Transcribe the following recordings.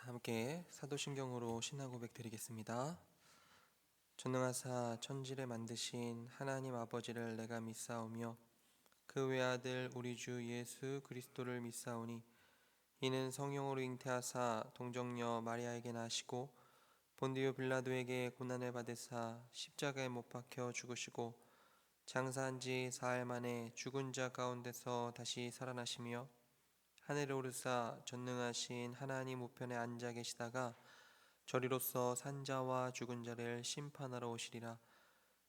함께 사도신경으로 신앙고백 드리겠습니다. 전능하사 천지를 만드신 하나님 아버지를 내가 믿사오며 그 외아들 우리 주 예수 그리스도를 믿사오니 이는 성령으로 잉태하사 동정녀 마리아에게 나시고 본디오 빌라도에게 고난을 받으사 십자가에 못 박혀 죽으시고 장사한 지 사흘 만에 죽은 자 가운데서 다시 살아나시며 하늘에 오르사 전능하신 하나님 우편에 앉아 계시다가 저리로서 산자와 죽은 자를 심판하러 오시리라.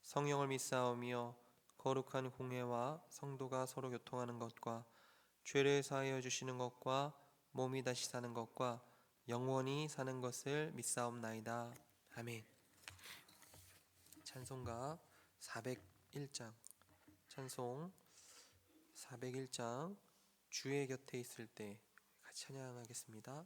성령을 믿사오며 거룩한 공회와 성도가 서로 교통하는 것과 죄를 사하여 주시는 것과 몸이 다시 사는 것과 영원히 사는 것을 믿사옵나이다. 아멘. 찬송가 401장 찬송 401장 주의 곁에 있을 때 같이 찬양하겠습니다.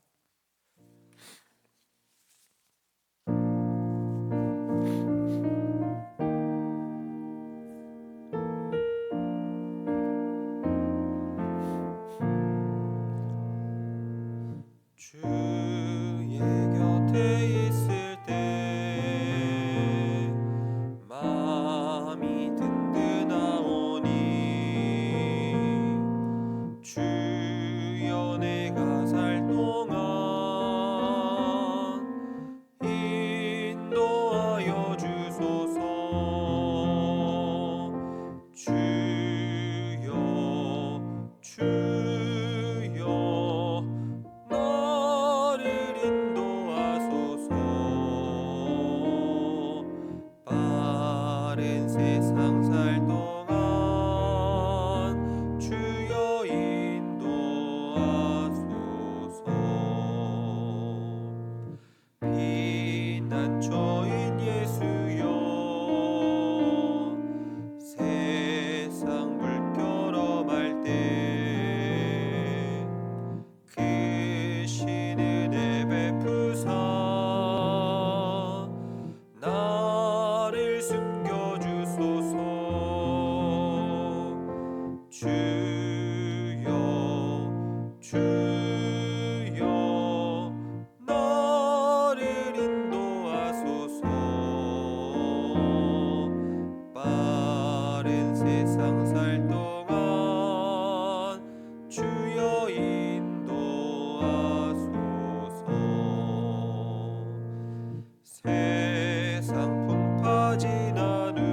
주의 곁에 있을 때 마음이 든든하오니 주여 내가 살 동안 인도하여 주소서. 주여 주여 나를 인도하소서. 빠른 세상 살 동안 주여 인도하소서. 피난처인 예수여 세상 물결어갈 때 크신 은혜 베푸사 나를 숨겨주소서. 주여 주여 나를 인도하소서. 빠른 세상 살 동안 주여 인도하소서. 세상 풍파 지나는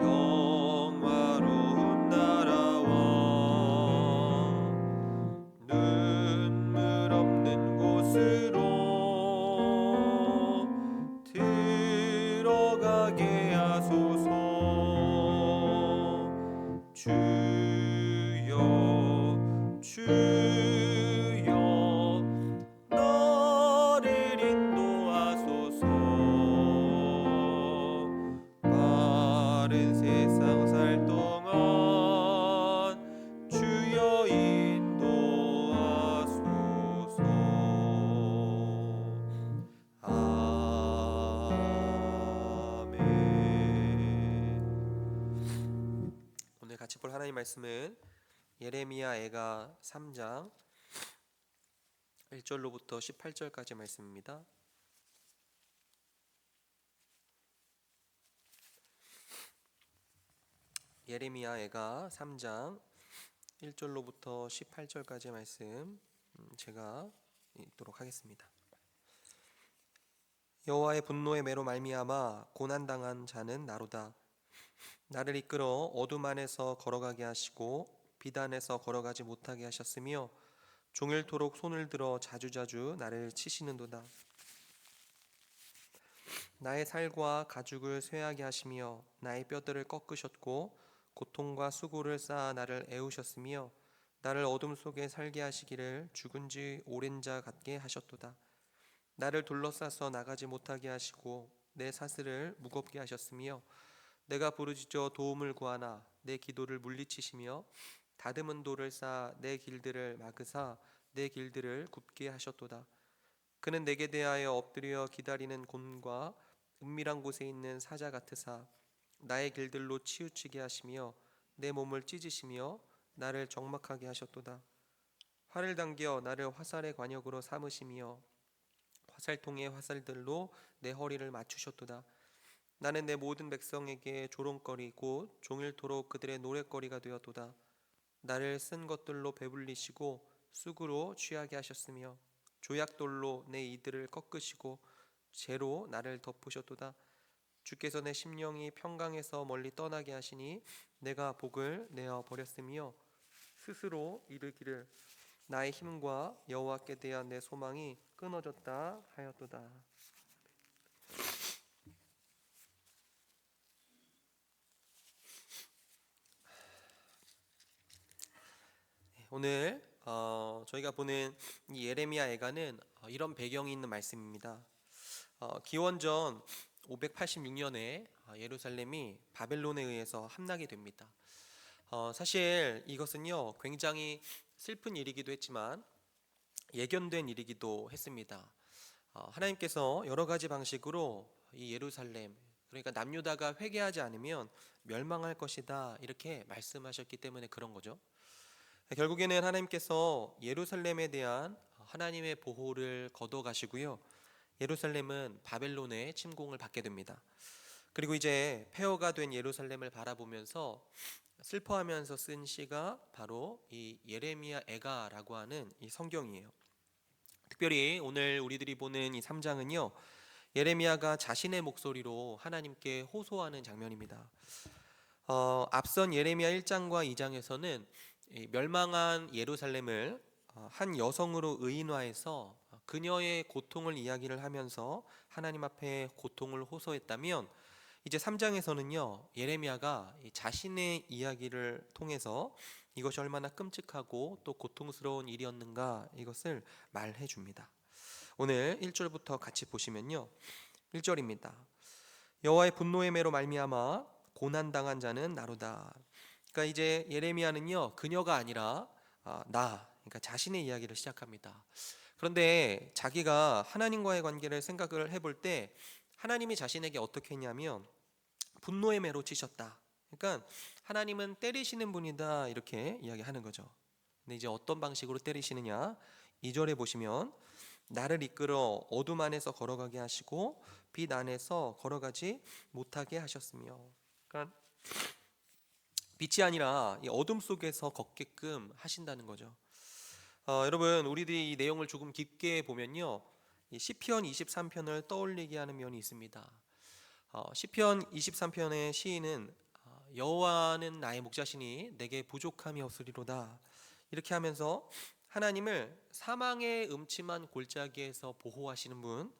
영화로운 나라와 눈물 없는 곳으로 들어가게 하소서. 주여 주여 나를 인도하소서. 빠른 세상 살 동안 주여 인도하소서. 아멘. 오늘 같이 볼 하나님 말씀은 예레미야 애가 3장 1절로부터 18절까지 말씀입니다. 예레미야 애가 3장 1절로부터 18절까지 말씀 제가 읽도록 하겠습니다. 여호와의 분노의 매로 말미암아 고난당한 자는 나로다. 나를 이끌어 어둠 안에서 걸어가게 하시고 빛 안에서 걸어가지 못하게 하셨으며 종일토록 손을 들어 자주자주 나를 치시는도다. 나의 살과 가죽을 쇠하게 하시며 나의 뼈들을 꺾으셨고 고통과 수고를 쌓아 나를 애우셨으며 나를 어둠 속에 살게 하시기를 죽은 지 오랜 자 같게 하셨도다. 나를 둘러싸서 나가지 못하게 하시고 내 사슬을 무겁게 하셨으며 내가 부르짖어 도움을 구하나 내 기도를 물리치시며 다듬은 돌을 쌓아 내 길들을 막으사 내 길들을 굽게 하셨도다. 그는 내게 대하여 엎드려 기다리는 곤과 은밀한 곳에 있는 사자 같으사 나의 길들로 치우치게 하시며 내 몸을 찢으시며 나를 적막하게 하셨도다. 활을 당겨 나를 화살의 관역으로 삼으시며 화살통의 화살들로 내 허리를 맞추셨도다. 나는 내 모든 백성에게 조롱거리 곧 종일토록 그들의 노랫거리가 되었도다. 나를 쓴 것들로 배불리시고 쑥으로 취하게 하셨으며 조약돌로 내 이들을 꺾으시고 재로 나를 덮으셨도다. 주께서 내 심령이 평강에서 멀리 떠나게 하시니 내가 복을 내어 버렸으며 스스로 이르기를 나의 힘과 여호와께 대한 내 소망이 끊어졌다 하였도다. 오늘 저희가 보는 이 예레미야 애가는 이런 배경이 있는 말씀입니다. 기원전 586년에 예루살렘이 바벨론에 의해서 함락이 됩니다. 사실 이것은요 굉장히 슬픈 일이기도 했지만 예견된 일이기도 했습니다. 하나님께서 여러 가지 방식으로 이 예루살렘, 그러니까 남유다가 회개하지 않으면 멸망할 것이다 이렇게 말씀하셨기 때문에 그런 거죠. 결국에는 하나님께서 예루살렘에 대한 하나님의 보호를 거둬 가시고요, 예루살렘은 바벨론의 침공을 받게 됩니다. 그리고 이제 폐허가 된 예루살렘을 바라보면서 슬퍼하면서 쓴 시가 바로 이 예레미야 애가라고 하는 이 성경이에요. 특별히 오늘 우리들이 보는 이 3장은요 예레미야가 자신의 목소리로 하나님께 호소하는 장면입니다. 앞선 예레미야 1장과 2장에서는 멸망한 예루살렘을 한 여성으로 의인화해서 그녀의 고통을 이야기를 하면서 하나님 앞에 고통을 호소했다면, 이제 3장에서는요 예레미야가 자신의 이야기를 통해서 이것이 얼마나 끔찍하고 또 고통스러운 일이었는가 이것을 말해 줍니다. 오늘 1절부터 같이 보시면요 1절입니다. 여호와의 분노의 매로 말미암아 고난당한 자는 나로다. 그러니까 이제 예레미야는요 그녀가 아니라 그러니까 자신의 이야기를 시작합니다. 그런데 자기가 하나님과의 관계를 생각을 해볼 때 하나님이 자신에게 어떻게 했냐면 분노의 매로 치셨다. 그러니까 하나님은 때리시는 분이다 이렇게 이야기하는 거죠. 근데 이제 어떤 방식으로 때리시느냐 2절에 보시면 나를 이끌어 어둠 안에서 걸어가게 하시고 빛 안에서 걸어가지 못하게 하셨으며, 그러니까 빛이 아니라 이 어둠 속에서 걷게끔 하신다는 거죠. 여러분 우리들이 이 내용을 조금 깊게 보면요 이 시편 23편을 떠올리게 하는 면이 있습니다. 시편 23편의 시인은 여호와는 나의 목자시니 내게 부족함이 없으리로다 이렇게 하면서 하나님을 사망의 음침한 골짜기에서 보호하시는 분,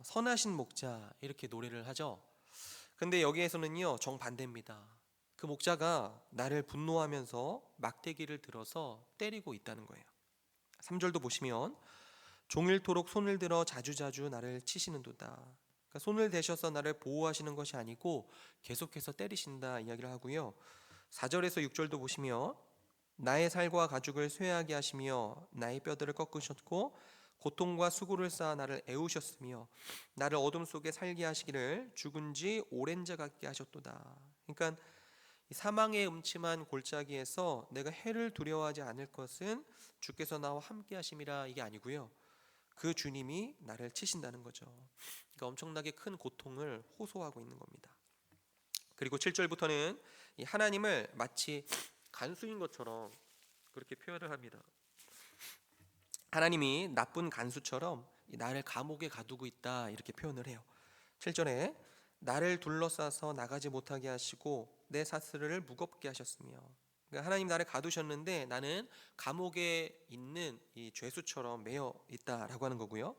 선하신 목자 이렇게 노래를 하죠. 근데 여기에서는요 정반대입니다. 그 목자가 나를 분노하면서 막대기를 들어서 때리고 있다는 거예요. 3절도 보시면 종일토록 손을 들어 자주자주 나를 치시는도다. 그러니까 손을 대셔서 나를 보호하시는 것이 아니고 계속해서 때리신다 이야기를 하고요. 4절에서 6절도 보시면 나의 살과 가죽을 쇠하게 하시며 나의 뼈들을 꺾으셨고 고통과 수고를 쌓아 나를 애우셨으며 나를 어둠 속에 살게 하시기를 죽은 지 오랜 자 같게 하셨도다. 그러니까 이 사망의 음침한 골짜기에서 내가 해를 두려워하지 않을 것은 주께서 나와 함께 하심이라 이게 아니고요, 그 주님이 나를 치신다는 거죠. 그러니까 엄청나게 큰 고통을 호소하고 있는 겁니다. 그리고 7절부터는 이 하나님을 마치 간수인 것처럼 그렇게 표현을 합니다. 하나님이 나쁜 간수처럼 나를 감옥에 가두고 있다 이렇게 표현을 해요. 7절에 나를 둘러싸서 나가지 못하게 하시고 내 사슬을 무겁게 하셨으며, 그러니까 하나님 나를 가두셨는데 나는 감옥에 있는 이 죄수처럼 매여 있다라고 하는 거고요.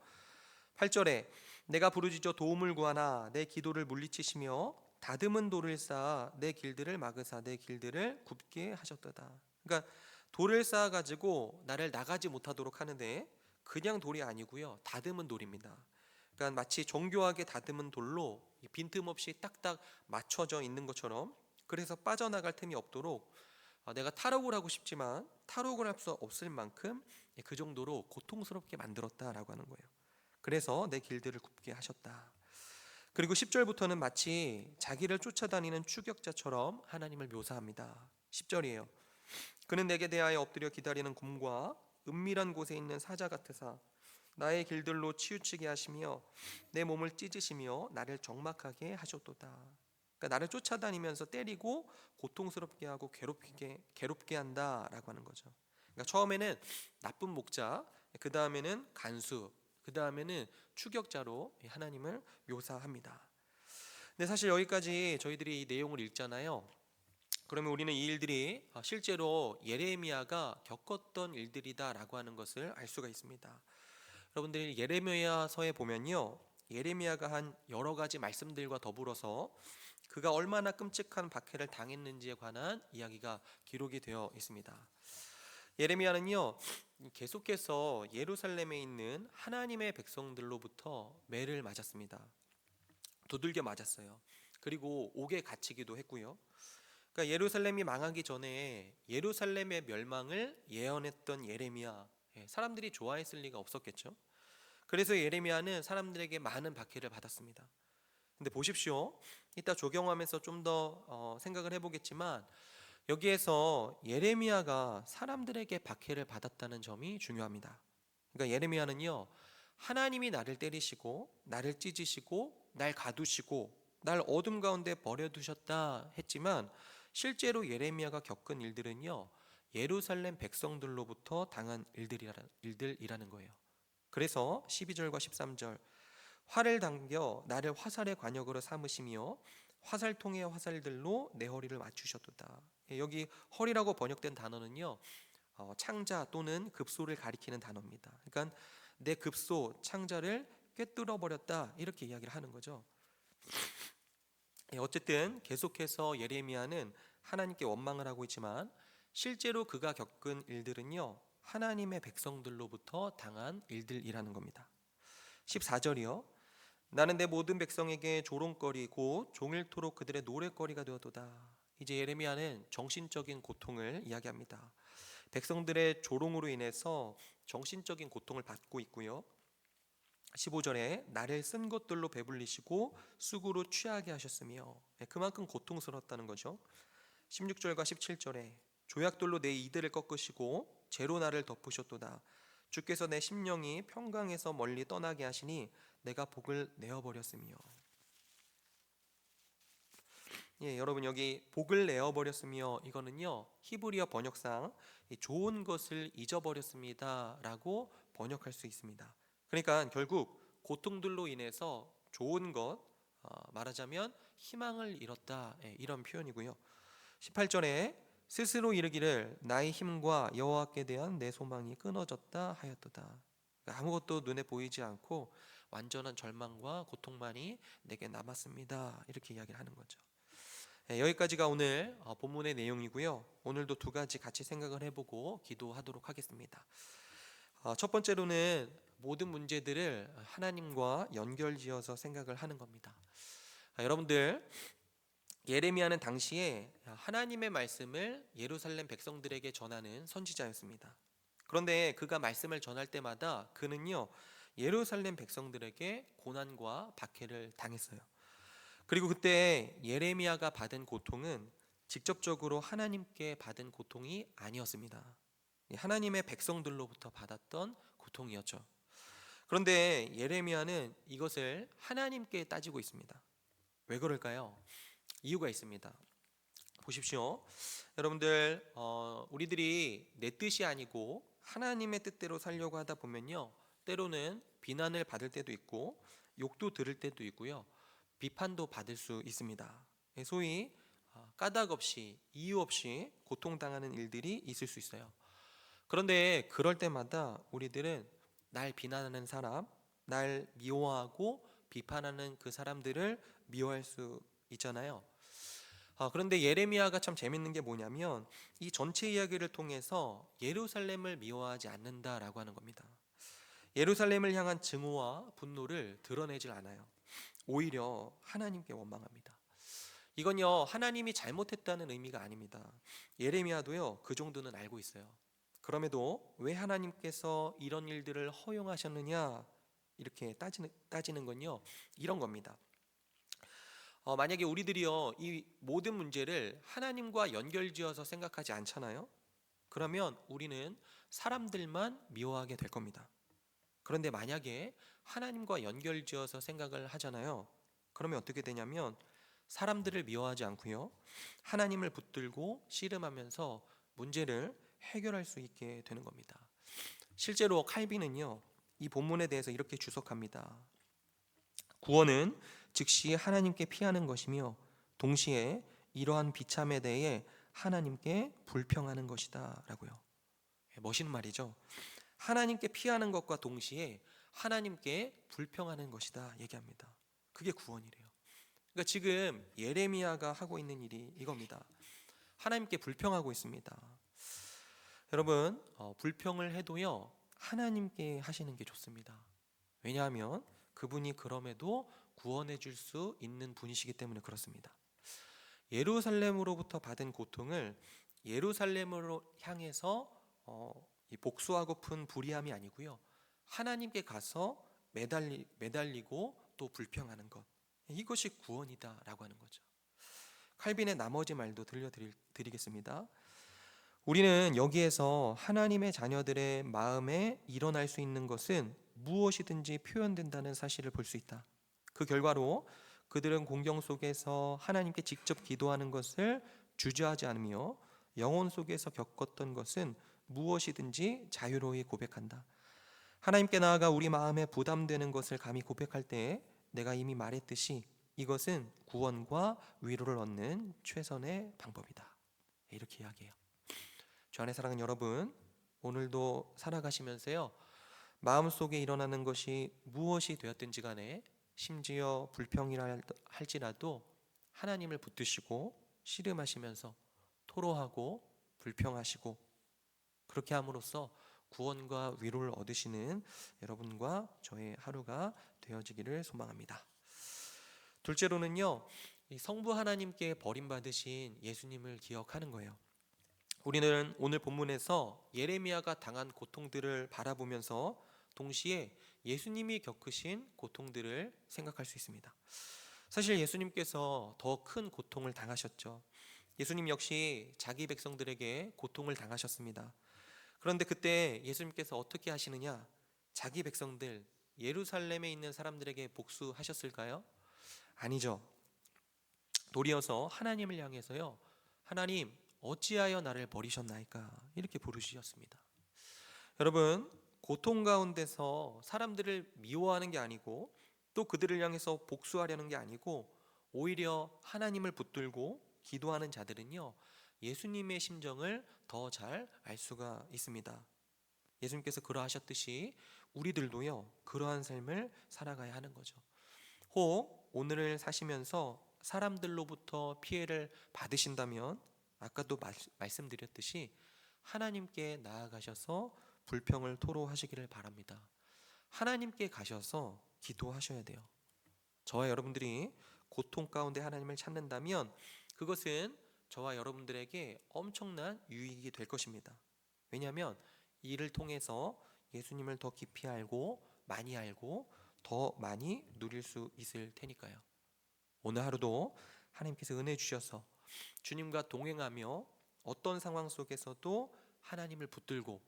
8절에 내가 부르짖어 도움을 구하나 내 기도를 물리치시며 다듬은 돌을 쌓아 내 길들을 막으사 내 길들을 굽게 하셨도다. 그러니까 돌을 쌓아 가지고 나를 나가지 못하도록 하는데 그냥 돌이 아니고요 다듬은 돌입니다. 그러니까 마치 정교하게 다듬은 돌로 빈틈없이 딱딱 맞춰져 있는 것처럼, 그래서 빠져나갈 틈이 없도록 내가 탈옥을 하고 싶지만 탈옥을 할 수 없을 만큼 그 정도로 고통스럽게 만들었다라고 하는 거예요. 그래서 내 길들을 굽게 하셨다. 그리고 10절부터는 마치 자기를 쫓아다니는 추격자처럼 하나님을 묘사합니다. 10절이에요. 그는 내게 대하여 엎드려 기다리는 곰과 은밀한 곳에 있는 사자 같으사 나의 길들로 치우치게 하시며 내 몸을 찢으시며 나를 적막하게 하셨도다. 그러니까 나를 쫓아다니면서 때리고 고통스럽게 하고 괴롭게 한다라고 하는 거죠. 그러니까 처음에는 나쁜 목자, 그 다음에는 간수, 그 다음에는 추격자로 하나님을 묘사합니다. 근데 사실 여기까지 저희들이 이 내용을 읽잖아요. 그러면 우리는 이 일들이 실제로 예레미야가 겪었던 일들이다라고 하는 것을 알 수가 있습니다. 여러분들이 예레미야서에 보면요, 예레미야가 한 여러 가지 말씀들과 더불어서 그가 얼마나 끔찍한 박해를 당했는지에 관한 이야기가 기록이 되어 있습니다. 예레미야는요, 계속해서 예루살렘에 있는 하나님의 백성들로부터 매를 맞았습니다. 두들겨 맞았어요. 그리고 옥에 갇히기도 했고요. 그러니까 예루살렘이 망하기 전에 예루살렘의 멸망을 예언했던 예레미야, 사람들이 좋아했을 리가 없었겠죠. 그래서 예레미야는 사람들에게 많은 박해를 받았습니다. 근데 보십시오. 이따 조경하면서 좀 더 생각을 해보겠지만 여기에서 예레미야가 사람들에게 박해를 받았다는 점이 중요합니다. 그러니까 예레미야는요, 하나님이 나를 때리시고 나를 찢으시고 날 가두시고 날 어둠 가운데 버려두셨다 했지만 실제로 예레미야가 겪은 일들은요, 예루살렘 백성들로부터 당한 일들이라는 거예요. 그래서 12절과 13절, 활을 당겨 나를 화살의 관역으로 삼으시며 화살통의 화살들로 내 허리를 맞추셨도다. 여기 허리라고 번역된 단어는요, 창자 또는 급소를 가리키는 단어입니다. 그러니까 내 급소 창자를 꿰뚫어 버렸다, 이렇게 이야기를 하는 거죠. 어쨌든 계속해서 예레미야는 하나님께 원망을 하고 있지만 실제로 그가 겪은 일들은요, 하나님의 백성들로부터 당한 일들이라는 겁니다. 14절이요. 나는 내 모든 백성에게 조롱거리 곧 종일토록 그들의 노랫거리가 되었도다. 이제 예레미야는 정신적인 고통을 이야기합니다. 백성들의 조롱으로 인해서 정신적인 고통을 받고 있고요. 15절에 나를 쓴 것들로 배불리시고 쑥으로 취하게 하셨으며, 그만큼 고통스러웠다는 거죠. 16절과 17절에 조약돌로 내 이들을 꺾으시고 재로 나를 덮으셨도다. 주께서 내 심령이 평강에서 멀리 떠나게 하시니 내가 복을 내어버렸으며. 여러분, 여기 복을 내어버렸으며 이거는요, 히브리어 번역상 좋은 것을 잊어버렸습니다 라고 번역할 수 있습니다. 그러니까 결국 고통들로 인해서 좋은 것, 말하자면 희망을 잃었다, 이런 표현이고요. 18절에 스스로 이르기를 나의 힘과 여호와께 대한 내 소망이 끊어졌다 하였도다. 그러니까 아무것도 눈에 보이지 않고 완전한 절망과 고통만이 내게 남았습니다, 이렇게 이야기를 하는 거죠. 여기까지가 오늘 본문의 내용이고요. 오늘도 두 가지 같이 생각을 해보고 기도하도록 하겠습니다. 첫 번째로는 모든 문제들을 하나님과 연결지어서 생각을 하는 겁니다. 여러분들, 예레미야는 당시에 하나님의 말씀을 예루살렘 백성들에게 전하는 선지자였습니다. 그런데 그가 말씀을 전할 때마다 그는요, 예루살렘 백성들에게 고난과 박해를 당했어요. 그리고 그때 예레미야가 받은 고통은 직접적으로 하나님께 받은 고통이 아니었습니다. 하나님의 백성들로부터 받았던 고통이었죠. 그런데 예레미야는 이것을 하나님께 따지고 있습니다. 왜 그럴까요? 이유가 있습니다. 보십시오. 여러분들, 우리들이 내 뜻이 아니고 하나님의 뜻대로 살려고 하다 보면요, 때로는 비난을 받을 때도 있고 욕도 들을 때도 있고요, 비판도 받을 수 있습니다. 소위 까닭 없이 이유 없이 고통당하는 일들이 있을 수 있어요. 그런데 그럴 때마다 우리들은 날 비난하는 사람, 날 미워하고 비판하는 그 사람들을 미워할 수 있잖아요. 그런데 예레미야가 참 재밌는 게 뭐냐면 이 전체 이야기를 통해서 예루살렘을 미워하지 않는다라고 하는 겁니다. 예루살렘을 향한 증오와 분노를 드러내질 않아요. 오히려 하나님께 원망합니다. 이건요, 하나님이 잘못했다는 의미가 아닙니다. 예레미야도요, 그 정도는 알고 있어요. 그럼에도 왜 하나님께서 이런 일들을 허용하셨느냐, 이렇게 따지는 건요, 이런 겁니다. 만약에 우리들이요, 이 모든 문제를 하나님과 연결지어서 생각하지 않잖아요. 그러면 우리는 사람들만 미워하게 될 겁니다. 그런데 만약에 하나님과 연결지어서 생각을 하잖아요. 그러면 어떻게 되냐면 사람들을 미워하지 않고요, 하나님을 붙들고 씨름하면서 문제를 해결할 수 있게 되는 겁니다. 실제로 칼빈은요, 이 본문에 대해서 이렇게 주석합니다. 구원은 즉시 하나님께 피하는 것이며 동시에 이러한 비참에 대해 하나님께 불평하는 것이다 라고요. 멋있는 말이죠. 하나님께 피하는 것과 동시에 하나님께 불평하는 것이다 얘기합니다. 그게 구원이래요. 그러니까 지금 예레미야가 하고 있는 일이 이겁니다. 하나님께 불평하고 있습니다. 여러분, 불평을 해도요, 하나님께 하시는 게 좋습니다. 왜냐하면 그분이 그럼에도 구원해 줄 수 있는 분이시기 때문에 그렇습니다. 예루살렘으로부터 받은 고통을 예루살렘으로 향해서 복수하고픈 불의함이 아니고요, 하나님께 가서 매달리고 또 불평하는 것, 이것이 구원이다라고 하는 거죠. 칼빈의 나머지 말도 들려드리겠습니다. 우리는 여기에서 하나님의 자녀들의 마음에 일어날 수 있는 것은 무엇이든지 표현된다는 사실을 볼 수 있다. 그 결과로 그들은 공경 속에서 하나님께 직접 기도하는 것을 주저하지 않으며 영혼 속에서 겪었던 것은 무엇이든지 자유로이 고백한다. 하나님께 나아가 우리 마음에 부담되는 것을 감히 고백할 때 내가 이미 말했듯이 이것은 구원과 위로를 얻는 최선의 방법이다. 이렇게 이야기해요. 주 안에 사랑하는 여러분, 오늘도 살아가시면서요, 마음속에 일어나는 것이 무엇이 되었든지 간에 심지어 불평이라 할지라도 하나님을 붙드시고 씨름하시면서 토로하고 불평하시고 그렇게 함으로써 구원과 위로를 얻으시는 여러분과 저의 하루가 되어지기를 소망합니다. 둘째로는요, 이 성부 하나님께 버림받으신 예수님을 기억하는 거예요. 우리는 오늘 본문에서 예레미야가 당한 고통들을 바라보면서 동시에 예수님이 겪으신 고통들을 생각할 수 있습니다. 사실 예수님께서 더 큰 고통을 당하셨죠. 예수님 역시 자기 백성들에게 고통을 당하셨습니다. 그런데 그때 예수님께서 어떻게 하시느냐? 자기 백성들, 예루살렘에 있는 사람들에게 복수하셨을까요? 아니죠. 도리어서 하나님을 향해서요, 하나님 어찌하여 나를 버리셨나이까, 이렇게 부르셨습니다. 여러분, 고통 가운데서 사람들을 미워하는 게 아니고 또 그들을 향해서 복수하려는 게 아니고 오히려 하나님을 붙들고 기도하는 자들은요, 예수님의 심정을 더 잘 알 수가 있습니다. 예수님께서 그러하셨듯이 우리들도요, 그러한 삶을 살아가야 하는 거죠. 혹 오늘을 사시면서 사람들로부터 피해를 받으신다면 아까도 말씀드렸듯이 하나님께 나아가셔서 불평을 토로하시기를 바랍니다. 하나님께 가셔서 기도하셔야 돼요. 저와 여러분들이 고통 가운데 하나님을 찾는다면 그것은 저와 여러분들에게 엄청난 유익이 될 것입니다. 왜냐하면 이를 통해서 예수님을 더 깊이 알고 더 많이 누릴 수 있을 테니까요. 오늘 하루도 하나님께서 은혜 주셔서 주님과 동행하며 어떤 상황 속에서도 하나님을 붙들고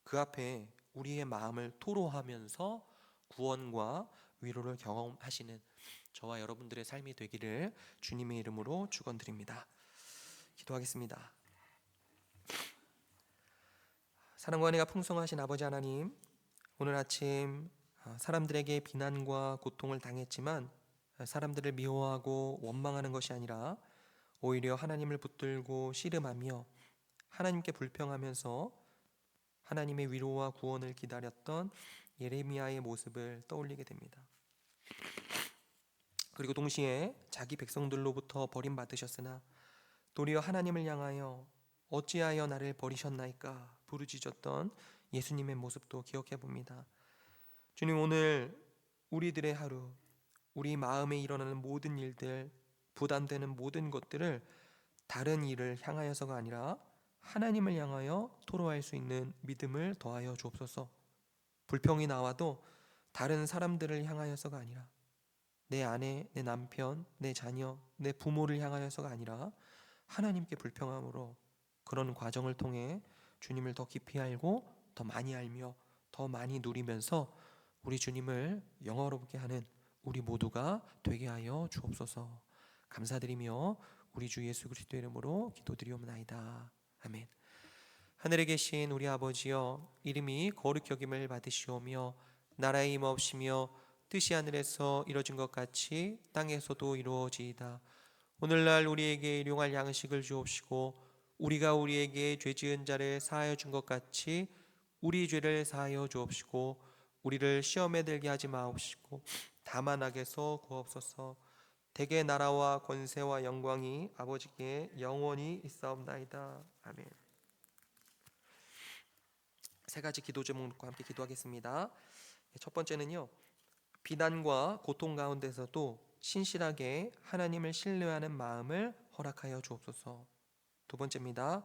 그 앞에 우리의 마음을 토로하면서 구원과 위로를 경험하시는 저와 여러분들의 삶이 되기를 주님의 이름으로 축원드립니다. 기도하겠습니다. 사랑과 은혜가 풍성하신 아버지 하나님, 오늘 아침 사람들에게 비난과 고통을 당했지만 사람들을 미워하고 원망하는 것이 아니라 오히려 하나님을 붙들고 씨름하며 하나님께 불평하면서 하나님의 위로와 구원을 기다렸던 예레미야의 모습을 떠올리게 됩니다. 그리고 동시에 자기 백성들로부터 버림받으셨으나 도리어 하나님을 향하여 어찌하여 나를 버리셨나이까 부르짖었던 예수님의 모습도 기억해 봅니다. 주님, 오늘 우리들의 하루, 우리 마음에 일어나는 모든 일들, 부담되는 모든 것들을 다른 일을 향하여서가 아니라 하나님을 향하여 토로할 수 있는 믿음을 더하여 주옵소서. 불평이 나와도 다른 사람들을 향하여서가 아니라 내 아내, 내 남편, 내 자녀, 내 부모를 향하여서가 아니라 하나님께 불평함으로 그런 과정을 통해 주님을 더 깊이 알고 더 많이 알며 더 많이 누리면서 우리 주님을 영화롭게 하는 우리 모두가 되게 하여 주옵소서. 감사드리며 우리 주 예수 그리스도의 이름으로 기도드리옵나이다. 아멘. 하늘에 계신 우리 아버지여, 이름이 거룩히 여김을 받으시오며 나라의 임하옵시며 뜻이 하늘에서 이루어진 것 같이 땅에서도 이루어지이다. 오늘날 우리에게 일용할 양식을 주옵시고 우리가 우리에게 죄 지은 자를 사하여 준 것 같이 우리 죄를 사하여 주옵시고 우리를 시험에 들게 하지 마옵시고 다만 악에서 구하옵소서. 대개 나라와 권세와 영광이 아버지께 영원히 있사옵나이다. 아멘. 세 가지 기도 제목과 함께 기도하겠습니다. 첫 번째는요, 비난과 고통 가운데서도 신실하게 하나님을 신뢰하는 마음을 허락하여 주옵소서. 두 번째입니다.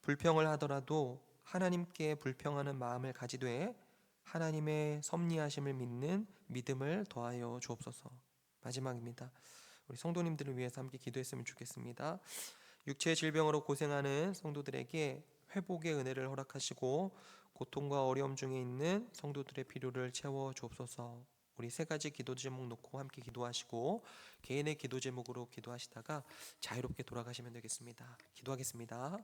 불평을 하더라도 하나님께 불평하는 마음을 가지되 하나님의 섭리하심을 믿는 믿음을 더하여 주옵소서. 마지막입니다. 우리 성도님들을 위해서 함께 기도했으면 좋겠습니다. 육체의 질병으로 고생하는 성도들에게 회복의 은혜를 허락하시고 고통과 어려움 중에 있는 성도들의 필요를 채워 주옵소서. 우리 세 가지 기도 제목 놓고 함께 기도하시고 개인의 기도 제목으로 기도하시다가 자유롭게 돌아가시면 되겠습니다. 기도하겠습니다.